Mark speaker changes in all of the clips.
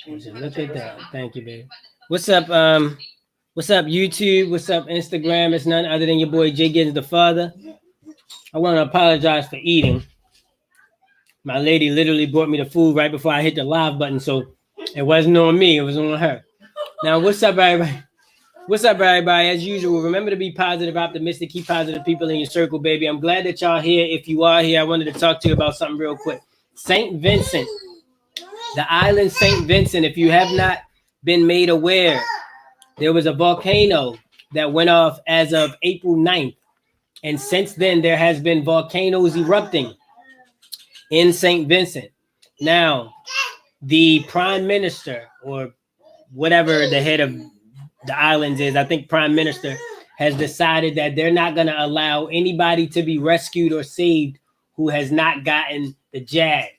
Speaker 1: Look at that. Thank you, baby. What's up? What's up, YouTube? What's up, Instagram? It's none other than your boy JGiddins the father. I want to apologize for eating. My lady literally brought me the food right before I hit the live button, so it wasn't on me, it was on her. Now, what's up, everybody? What's up, everybody? As usual, remember to be positive, optimistic, keep positive people in your circle, baby. I'm glad that y'all here. If you are here, I wanted to talk to you about something real quick. St. Vincent, the island St. Vincent, if you have not been made aware, there was a volcano that went off as of April 9th. And since then, there has been volcanoes erupting in St. Vincent. Now, the prime minister, or whatever the head of the islands is, I think prime minister, has decided that they're not going to allow anybody to be rescued or saved who has not gotten the jab,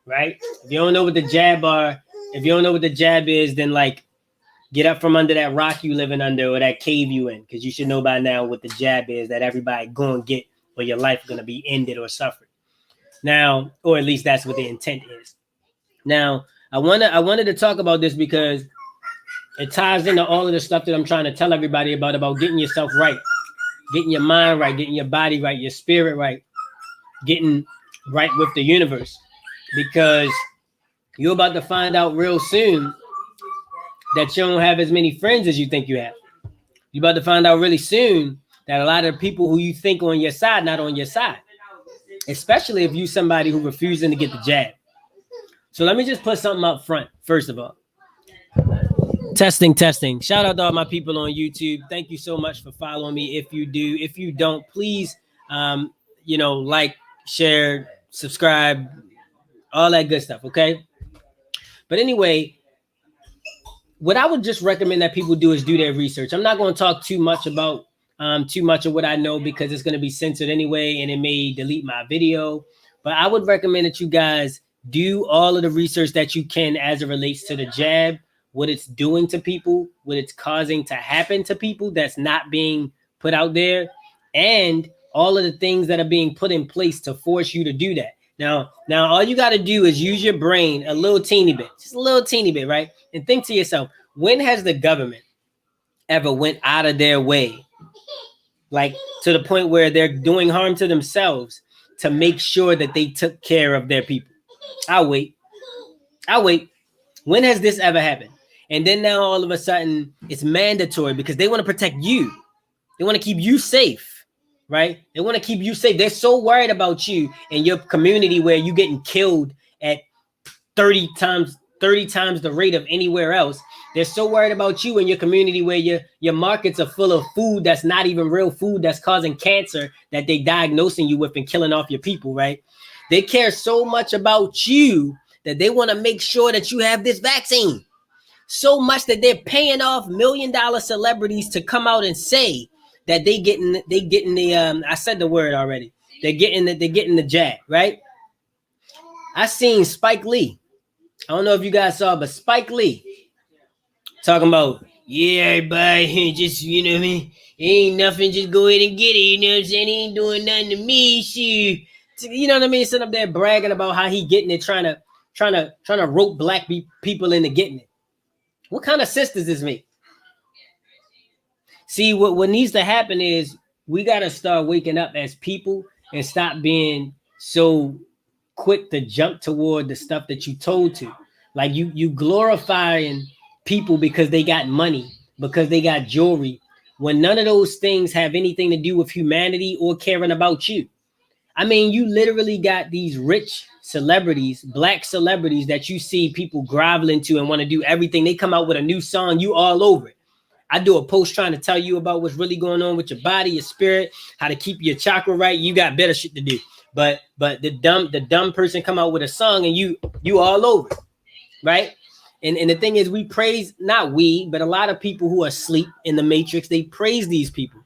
Speaker 1: right? If you don't know what the jab are, if you don't know what the jab is, then like get up from under that rock you living under or that cave you in, because you should know by now what the jab is that everybody going to get, or your life going to be ended or suffered. Now, or at least that's what the intent is. Now, I wanted to talk about this because it ties into all of the stuff that I'm trying to tell everybody about getting yourself right, getting your mind right, getting your body right, your spirit right, getting right with the universe. Because you're about to find out real soon that you don't have as many friends as you think you have. You're about to find out really soon that a lot of people who you think on your side, not on your side. Especially if you're somebody who refusing to get the jab. So let me just put something up front, first of all. Testing. Shout out to all my people on YouTube. Thank you so much for following me. If you do, if you don't, please, like, share, subscribe, all that good stuff, okay? But anyway, what I would just recommend that people do is do their research. I'm not going to talk too much about too much of what I know because it's going to be censored anyway, and it may delete my video. But I would recommend that you guys do all of the research that you can as it relates to the jab, what it's doing to people, what it's causing to happen to people that's not being put out there, and all of the things that are being put in place to force you to do that. Now, all you got to do is use your brain a little teeny bit, just a little teeny bit, right? And think to yourself, when has the government ever went out of their way, like to the point where they're doing harm to themselves to make sure that they took care of their people? I'll wait. When has this ever happened? And then now all of a sudden it's mandatory because they want to protect you. They want to keep you safe, right? They want to keep you safe. They're so worried about you and your community where you're getting killed at 30 times the rate of anywhere else. They're so worried about you and your community where your markets are full of food that's not even real food, that's causing cancer that they diagnosing you with and killing off your people, right? They care so much about you that they want to make sure that you have this vaccine. So much that they're paying off $1 million celebrities to come out and say that they getting the I said the word already. They're getting the jab, right? I seen Spike Lee. I don't know if you guys saw, but Spike Lee talking about, yeah, everybody, just, you know what I mean? Ain't nothing, just go ahead and get it, you know what I'm saying? He ain't doing nothing to me, shoot. You know what I mean? Sitting up there bragging about how he getting it, trying to rope black people into getting it. What kind of sense does this make? See, what needs to happen is we got to start waking up as people and stop being so quick to jump toward the stuff that you told to. Like you glorifying people because they got money, because they got jewelry, when none of those things have anything to do with humanity or caring about you. I mean, you literally got these rich celebrities, black celebrities that you see people groveling to and want to do everything. They come out with a new song, you all over it. I do a post trying to tell you about what's really going on with your body, your spirit, how to keep your chakra right. You got better shit to do. But the dumb person come out with a song and you all over it, right? And the thing is, we praise, not we, but a lot of people who are asleep in the matrix, they praise these people.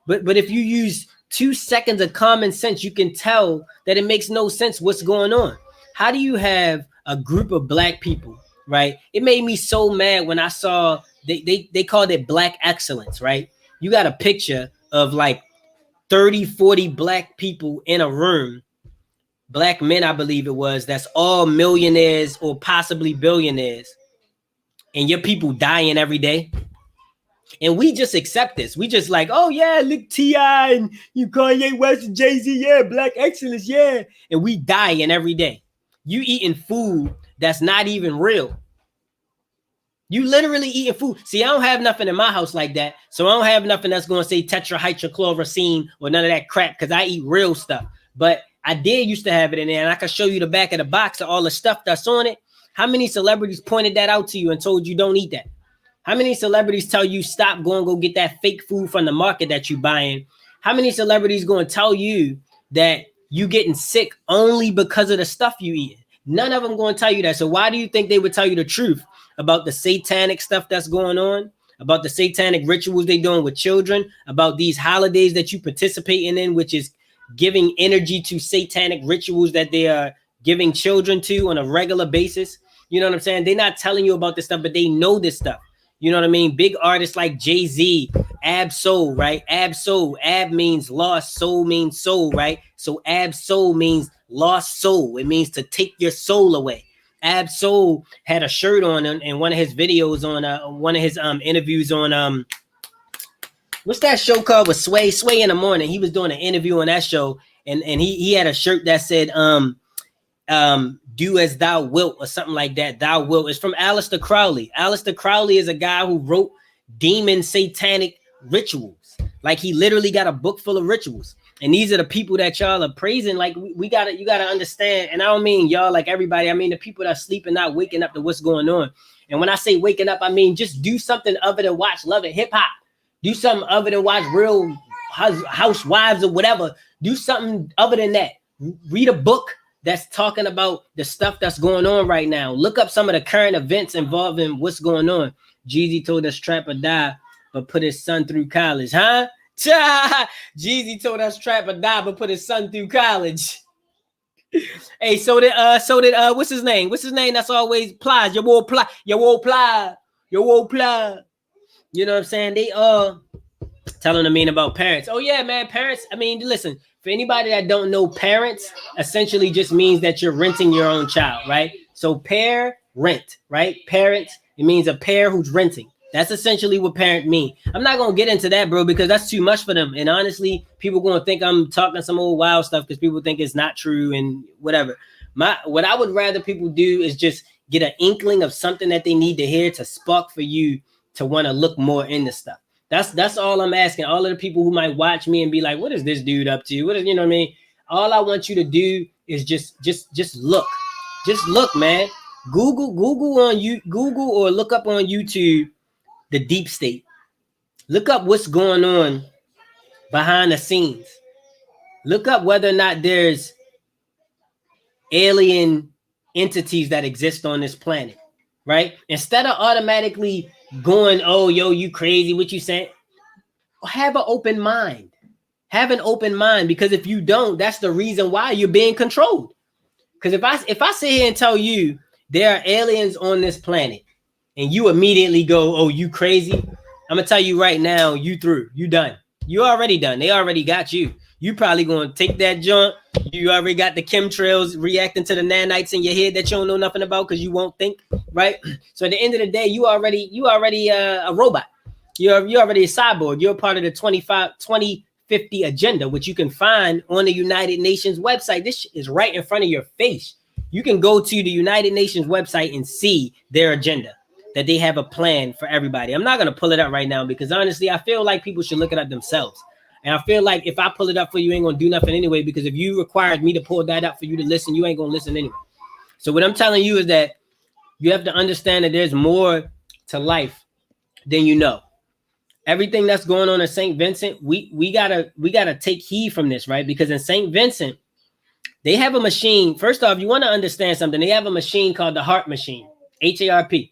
Speaker 1: But if you use 2 seconds of common sense, you can tell that it makes no sense what's going on. How do you have a group of black people, right? It made me so mad when I saw they called it black excellence, right? You got a picture of like 30, 40 black people in a room black men, I believe it was, that's all millionaires or possibly billionaires, and your people dying every day. And we just accept this. We just like, oh yeah, look, T.I. and you Kanye West and Jay-Z, yeah, black excellence, yeah. And we dying every day. You eating food that's not even real. You literally eating food. See, I don't have nothing in my house like that. So I don't have nothing that's going to say tetrahydrochloroquine or none of that crap because I eat real stuff. But I did used to have it in there, and I can show you the back of the box of all the stuff that's on it. How many celebrities pointed that out to you and told you don't eat that? How many celebrities tell you stop, go get that fake food from the market that you buying? How many celebrities going to tell you that you getting sick only because of the stuff you eat? None of them going to tell you that. So why do you think they would tell you the truth about the satanic stuff that's going on, about the satanic rituals they doing with children, about these holidays that you participating in, which is giving energy to satanic rituals that they are giving children to on a regular basis? You know what I'm saying? They're not telling you about this stuff, but they know this stuff. You know what I mean? Big artists like Jay-Z, Ab Soul, right? Ab Soul. Ab means lost, soul means soul, right? So Ab Soul means lost soul. It means to take your soul away. Ab Soul had a shirt on in one of his videos on one of his interviews on what's that show called with Sway in the Morning. He was doing an interview on that show, and he had a shirt that said do as thou wilt or something like that. Thou wilt. It's from Aleister Crowley. Aleister Crowley is a guy who wrote demon satanic rituals. Like he literally got a book full of rituals. And these are the people that y'all are praising. Like you gotta understand. And I don't mean y'all like everybody. I mean the people that are sleeping, not waking up to what's going on. And when I say waking up, I mean just do something other than watch Love and Hip Hop. Do something other than watch Real Housewives or whatever. Do something other than that. Read a book that's talking about the stuff that's going on right now. Look up some of the current events involving what's going on. Jeezy told us trap or die, but put his son through college, huh? Jeezy told us trap or die, but put his son through college. Hey, so did what's his name? What's his name? That's always Plies. Your old Ply. You know what I'm saying? They telling them mean about parents. Oh yeah, man, parents. I mean, listen. For anybody that don't know, parents essentially just means that you're renting your own child, right? So rent, right? Parents, it means a pair who's renting. That's essentially what parent mean. I'm not going to get into that, bro, because that's too much for them. And honestly, people going to think I'm talking some old wild stuff because people think it's not true and whatever. What I would rather people do is just get an inkling of something that they need to hear to spark for you to want to look more into stuff. That's all I'm asking. All of the people who might watch me and be like, what is this dude up to? What is, you know what I mean? All I want you to do is just look. Just look, man. Google or look up on YouTube the deep state. Look up what's going on behind the scenes. Look up whether or not there's alien entities that exist on this planet, right? Instead of automatically going, oh, yo, you crazy, what you saying? Have an open mind. Have an open mind, because if you don't, that's the reason why you're being controlled. Because if I sit here and tell you there are aliens on this planet and you immediately go, oh, you crazy, I'm gonna tell you right now, you through, you done. You already done. They already got you. You probably gonna take that junk. You already got the chemtrails reacting to the nanites in your head that you don't know nothing about because you won't think, right? So at the end of the day, you already a robot. You're already a cyborg. You're part of the 2050 agenda, which you can find on the United Nations website. This is right in front of your face. You can go to the United Nations website and see their agenda, that they have a plan for everybody. I'm not going to pull it up right now because honestly, I feel like people should look it up themselves. And I feel like if I pull it up for you, ain't going to do nothing anyway, because if you required me to pull that up for you to listen, you ain't going to listen anyway. So what I'm telling you is that you have to understand that there's more to life than you know. Everything that's going on in St. Vincent, we gotta take heed from this, right? Because in St. Vincent, they have a machine. First off, you want to understand something. They have a machine called the heart machine, HARP,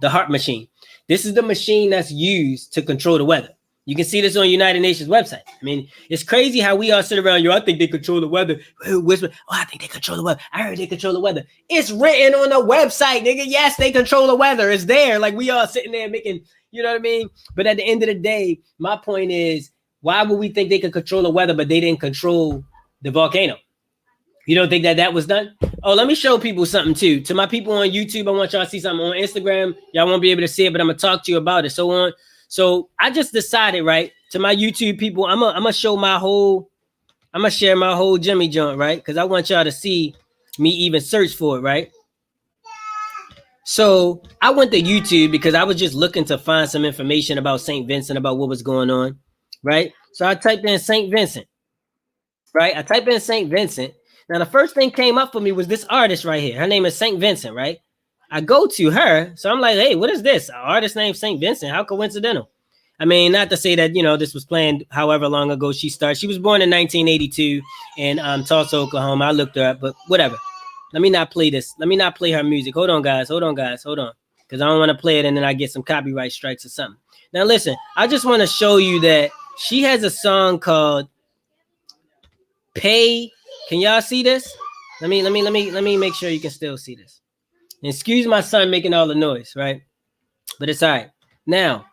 Speaker 1: the heart machine. This is the machine that's used to control the weather. You can see this on United Nations website. I mean, it's crazy how we all sit around, I think they control the weather. Whisper, I think they control the weather. I heard they control the weather. It's written on the website, nigga. Yes, they control the weather. It's there. Like we all sitting there making, you know what I mean? But at the end of the day, my point is, why would we think they could control the weather, but they didn't control the volcano? You don't think that that was done? Oh, let me show people something too. To my people on YouTube, I want y'all to see something. On Instagram, y'all won't be able to see it, but I'm gonna talk to you about it. So I just decided, right? To my YouTube people, I'm gonna show my whole, I'm gonna share my whole Jimmy joint, right? Because I want y'all to see me even search for it, right? So I went to YouTube because I was just looking to find some information about St. Vincent, about what was going on, right? So I typed in St. Vincent, right? I typed in St. Vincent. Now the first thing came up for me was this artist right here. Her name is St. Vincent, right? I go to her, so I'm like, hey, what is this? An artist named St. Vincent? How coincidental? I mean, not to say that, you know, this was planned however long ago she started. She was born in 1982 in Tulsa, Oklahoma. I looked her up, but whatever. Let me not play this. Let me not play her music. Hold on, guys. Hold on. Because I don't want to play it and then I get some copyright strikes or something. Now, listen, I just want to show you that she has a song called Pay. Can y'all see this? Let me make sure you can still see this. And excuse my son making all the noise, right? But it's all right. Now,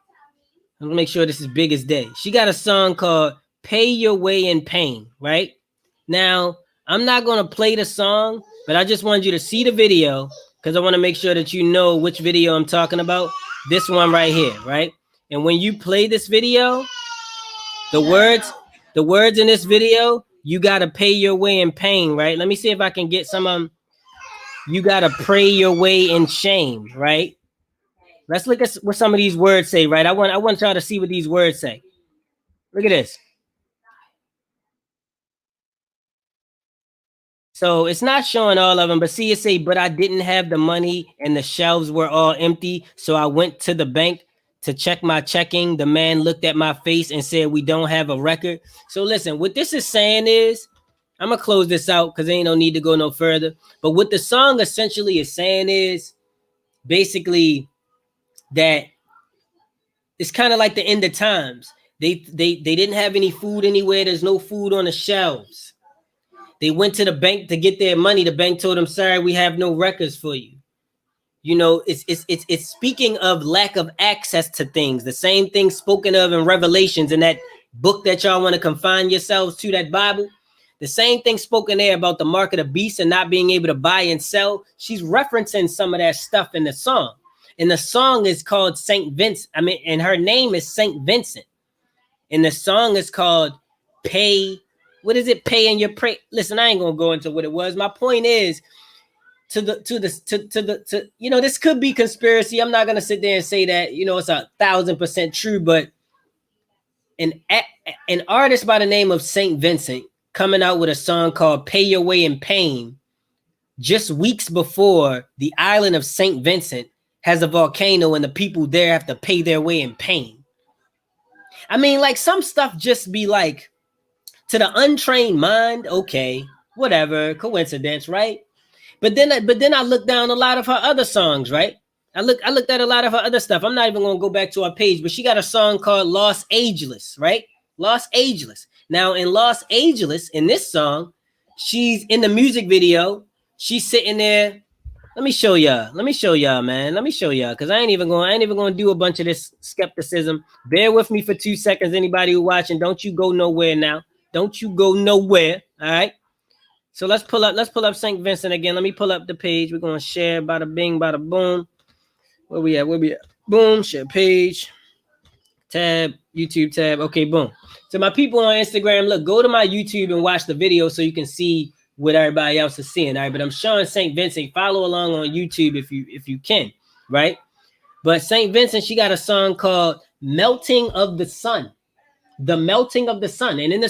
Speaker 1: I'm gonna make sure this is big as day. She got a song called Pay Your Way in Pain, right? Now, I'm not gonna play the song, but I just wanted you to see the video because I want to make sure that you know which video I'm talking about. This one right here, right? And when you play this video, the words in this video, you gotta pay your way in pain, right? Let me see if I can get some you gotta pray your way in shame, right? Let's look at what some of these words say, right? I want y'all to see what these words say. Look at this. So it's not showing all of them, but see it say, but I didn't have the money and the shelves were all empty. So I went to the bank to check my checking. The man looked at my face and said, we don't have a record. So listen, what this is saying is, I'm going to close this out because there ain't no need to go no further. But what the song essentially is saying is basically that it's kind of like the end of times. They didn't have any food anywhere. There's no food on the shelves. They went to the bank to get their money. The bank told them, sorry, we have no records for you. You know, it's speaking of lack of access to things. The same thing spoken of in Revelations, in that book that y'all want to confine yourselves to, that Bible. The same thing spoken there about the mark of the beast and not being able to buy and sell. She's referencing some of that stuff in the song. And the song is called St. Vincent. I mean, and her name is St. Vincent. And the song is called Pay. What is it? Pay in your pray. Listen, I ain't gonna go into what it was. My point is, you know, this could be conspiracy. I'm not gonna sit there and say that, you know, it's 1,000% true, but an artist by the name of St. Vincent coming out with a song called Pay Your Way in Pain just weeks before the island of St. Vincent has a volcano and the people there have to pay their way in pain. I mean, like, some stuff just be like, to the untrained mind, okay, whatever, coincidence, right? But then I looked down a lot of her other songs, right? I looked at a lot of her other stuff. I'm not even gonna go back to her page, but she got a song called Los Angeles, right? Los Angeles. Now in Los Angeles, in this song, she's in the music video. She's sitting there. Let me show y'all, man. Let me show y'all, because I ain't even gonna do a bunch of this skepticism. Bear with me for 2 seconds. Anybody who watching, don't you go nowhere now. Don't you go nowhere. All right. So let's pull up St. Vincent again. Let me pull up the page. We're gonna share, bada bing, bada boom. Where we at? Boom, share page. Tab, YouTube tab. Okay, boom. So my people on Instagram, look, go to my YouTube and watch the video so you can see what everybody else is seeing. All right, but I'm showing St. Vincent. Follow along on YouTube if you can, right? But St. Vincent, she got a song called Melting of the Sun. The Melting of the Sun. And in the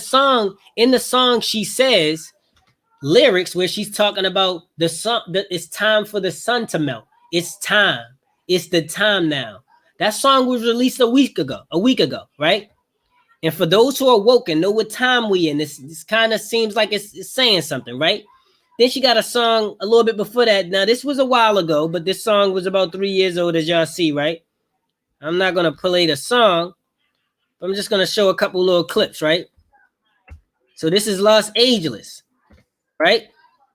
Speaker 1: song, she says lyrics where she's talking about the sun, that it's time for the sun to melt. It's time. It's the time now. That song was released a week ago, right? And for those who are woke and know what time we in, this kind of seems like it's saying something, right? Then she got a song a little bit before that. Now, this was a while ago, but this song was about 3 years old, as y'all see, right? I'm not going to play the song. I'm just going to show a couple little clips, right? So this is Los Angeles, right?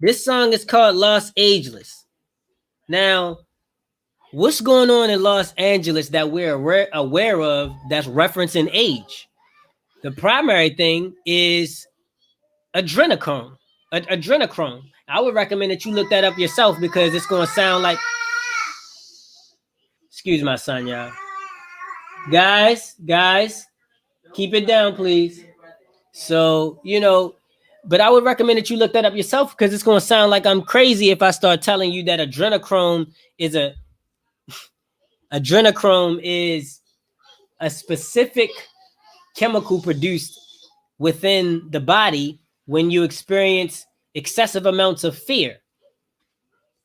Speaker 1: This song is called Los Angeles. Now, what's going on in Los Angeles that we're aware of that's referencing age? The primary thing is adrenochrome. adrenochrome. I would recommend that you look that up yourself because it's going to sound like, excuse my son, y'all. Guys, keep it down, please. So, but I would recommend that you look that up yourself because it's going to sound like I'm crazy if I start telling you that adrenochrome is a specific chemical produced within the body when you experience excessive amounts of fear.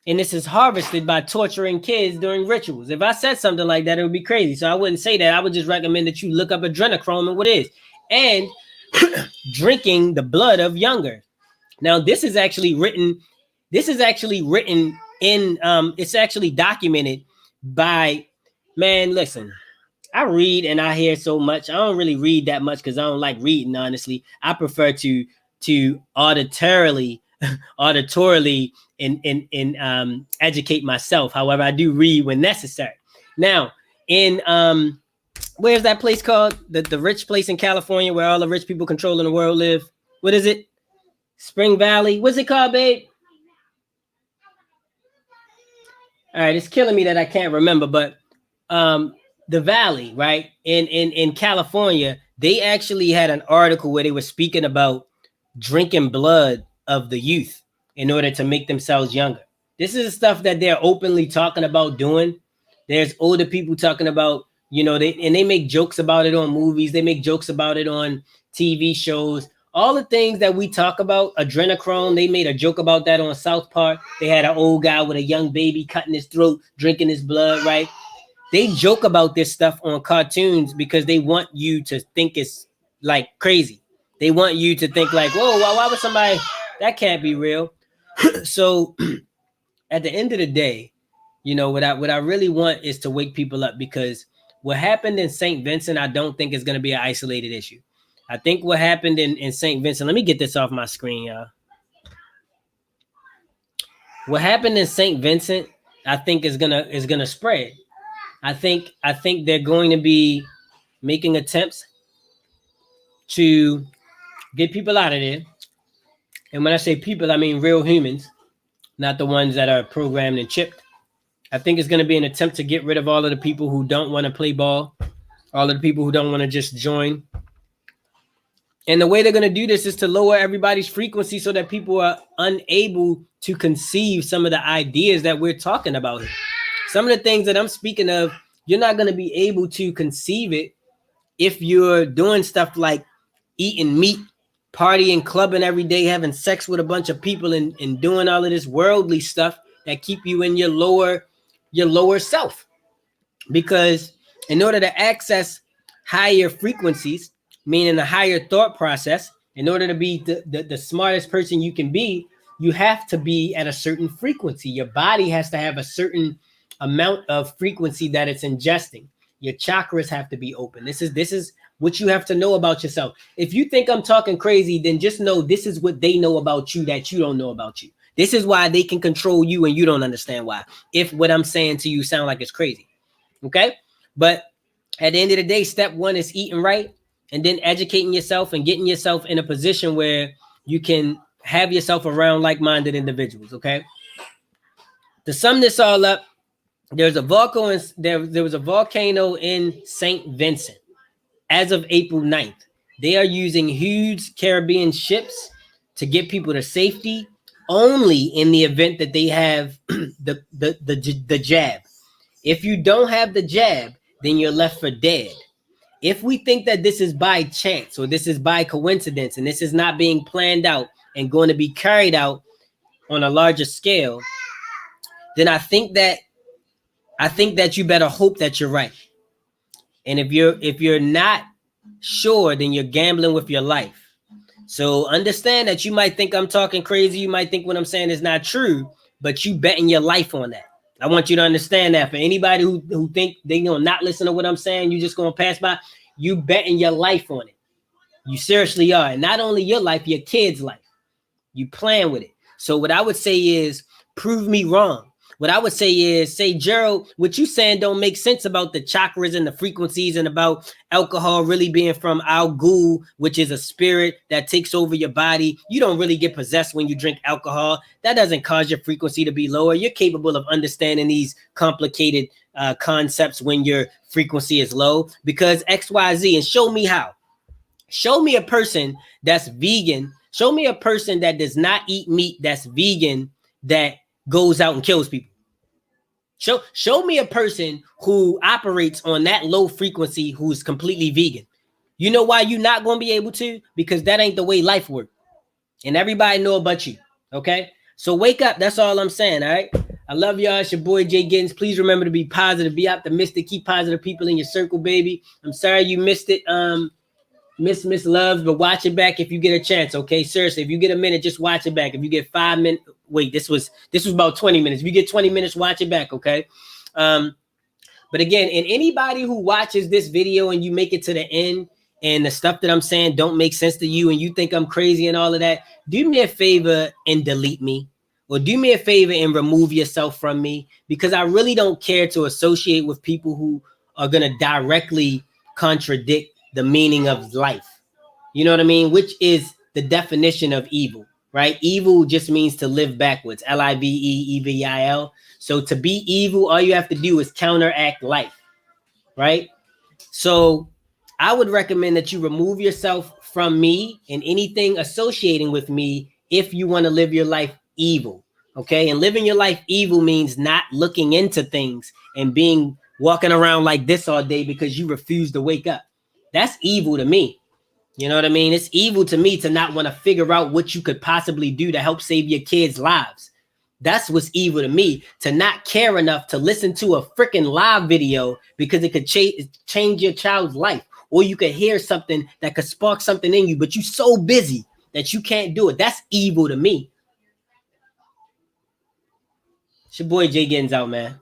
Speaker 1: And this is harvested by torturing kids during rituals. If I said something like that, it would be crazy. So I wouldn't say that. I would just recommend that you look up adrenochrome and what it is. And drinking the blood of younger. Now, this is actually written in, it's actually documented by, man, listen, I read and I hear so much. I don't really read that much because I don't like reading, honestly. I prefer to auditorily and educate myself. However, I do read when necessary. Now, in where's that place called? The rich place in California where all the rich people controlling the world live. What is it? Spring Valley. What's it called, babe? All right, it's killing me that I can't remember, but the Valley, right? In California, they actually had an article where they were speaking about drinking blood of the youth in order to make themselves younger. This is the stuff that they're openly talking about doing. There's older people talking about, they make jokes about it on movies. They make jokes about it on TV shows. All the things that we talk about, adrenochrome, they made a joke about that on South Park. They had an old guy with a young baby cutting his throat, drinking his blood, right? They joke about this stuff on cartoons because they want you to think it's like crazy. They want you to think like, whoa, why would somebody, that can't be real. So at the end of the day, what I really want is to wake people up because what happened in St. Vincent, I don't think is going to be an isolated issue. I think what happened in St. Vincent, let me get this off my screen, y'all. What happened in St. Vincent, I think is gonna spread. I think they're going to be making attempts to get people out of there. And when I say people, I mean real humans, not the ones that are programmed and chipped. I think it's going to be an attempt to get rid of all of the people who don't want to play ball, all of the people who don't want to just join. And the way they're going to do this is to lower everybody's frequency so that people are unable to conceive some of the ideas that we're talking about here. Some of the things that I'm speaking of, you're not going to be able to conceive it if you're doing stuff like eating meat, partying, clubbing every day, having sex with a bunch of people and doing all of this worldly stuff that keep you in your lower self. Because in order to access higher frequencies, meaning a higher thought process, in order to be the smartest person you can be, you have to be at a certain frequency. Your body has to have a certain amount of frequency that it's ingesting. Your chakras have to be open. This is what you have to know about yourself. If you think I'm talking crazy, then just know this is what they know about you that you don't know about you. This is why they can control you and you don't understand why. If what I'm saying to you sound like it's crazy. Okay? But at the end of the day, step one is eating right and then educating yourself and getting yourself in a position where you can have yourself around like-minded individuals. Okay? To sum this all up, there was a volcano in St. Vincent. As of April 9th, they are using huge Caribbean ships to get people to safety only in the event that they have the jab. If you don't have the jab, then you're left for dead. If we think that this is by chance or this is by coincidence and this is not being planned out and going to be carried out on a larger scale, then I think that you better hope that you're right. And if you're not sure, then you're gambling with your life. So understand that you might think I'm talking crazy. You might think what I'm saying is not true, but you betting your life on that. I want you to understand that. For anybody who think they gonna not listen to what I'm saying, you just gonna pass by, you betting your life on it. You seriously are. And not only your life, your kid's life. You playing with it. So what I would say is prove me wrong. what I would say is, say, Gerald, what you saying don't make sense about the chakras and the frequencies and about alcohol really being from Al Ghul, which is a spirit that takes over your body. You don't really get possessed when you drink alcohol. That doesn't cause your frequency to be lower. You're capable of understanding these complicated concepts when your frequency is low because XYZ, and show me how. Show me a person that's vegan. Show me a person that does not eat meat that's vegan that goes out and kills people. Show me a person who operates on that low frequency who's completely vegan. You know why you're not going to be able to? Because that ain't the way life works. And everybody know about you. Okay? So wake up. That's all I'm saying. All right? I love y'all. It's your boy JGiddins. Please remember to be positive. Be optimistic. Keep positive people in your circle, baby. I'm sorry you missed it. Miss Loves, but watch it back if you get a chance. Okay, seriously, if you get a minute, just watch it back. If you get 5 minutes, wait, this was about 20 minutes. If you get 20 minutes, watch it back. Okay. But again, and anybody who watches this video and you make it to the end and the stuff that I'm saying don't make sense to you and you think I'm crazy and all of that, do me a favor and delete me, or do me a favor and remove yourself from me, because I really don't care to associate with people who are going to directly contradict the meaning of life. You know what I mean? Which is the definition of evil, right? Evil just means to live backwards. L-I-V-E-E-V-I-L. So to be evil, all you have to do is counteract life, right? So I would recommend that you remove yourself from me and anything associating with me if you want to live your life evil, okay? And living your life evil means not looking into things and walking around like this all day because you refuse to wake up. That's evil to me. You know what I mean? It's evil to me to not want to figure out what you could possibly do to help save your kids' lives. That's what's evil to me, to not care enough to listen to a freaking live video because it could change your child's life. Or you could hear something that could spark something in you, but you're so busy that you can't do it. That's evil to me. It's your boy JGiddins out, man.